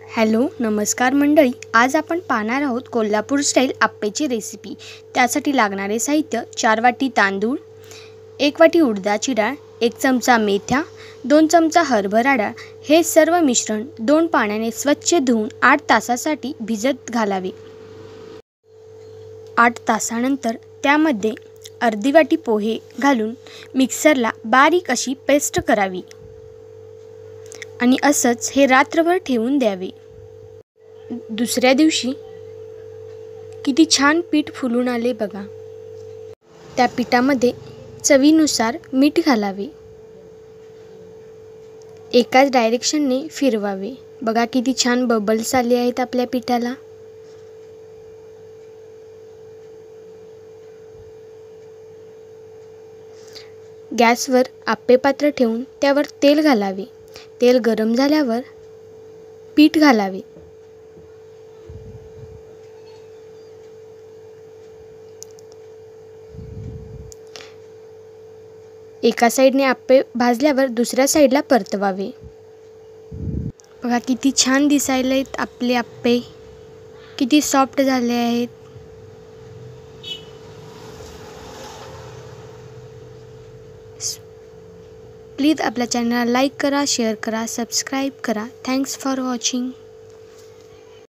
Hello नमस्कार मंडळी, आज आपण पाहणार आहोत कोल्हापूर स्टाईल आप्पेची रेसिपी। त्यासाठी लागणारे साहित्य 4 वाटी तांदूळ, 1 वाटी उडदाची डाळ, 1 चमचा मेथ्या, 2 चमचा हरभरा डाळ। हे सर्व मिश्रण 2 पाण्याने स्वच्छ धुवून 8 तासासाठी भिजत घालावे। 8 तासानंतर त्यामध्ये अर्धी वाटी पोहे घालून मिक्सरला बारीक अशी पेस्ट करावी आणि असंच हे रात्रभर ठेवून द्यावे। दुसऱ्या दिवशी किती छान पीठ फुलून आले बघा। त्या पिठामध्ये चवीनुसार मीठ घालावे, एकाच डायरेक्शनने फिरवावे। बघा किती छान बबल्स आले आहेत आपल्या पिठाला। गॅसवर आप्पे पात्र ठेवून त्यावर तेल घालावे। तेल गरम झाल्यावर पीठ घालावे। एका साइडने आप्पे भाजल्यावर दुसऱ्या साइडला परतवावे। बघा किती छान दिसायला आहेत आपले आप्पे, किती सॉफ्ट झाले आहेत। प्लीज आपल्या चॅनलला लाईक करा, शेअर करा, सबस्क्राईब करा। Thanks for watching.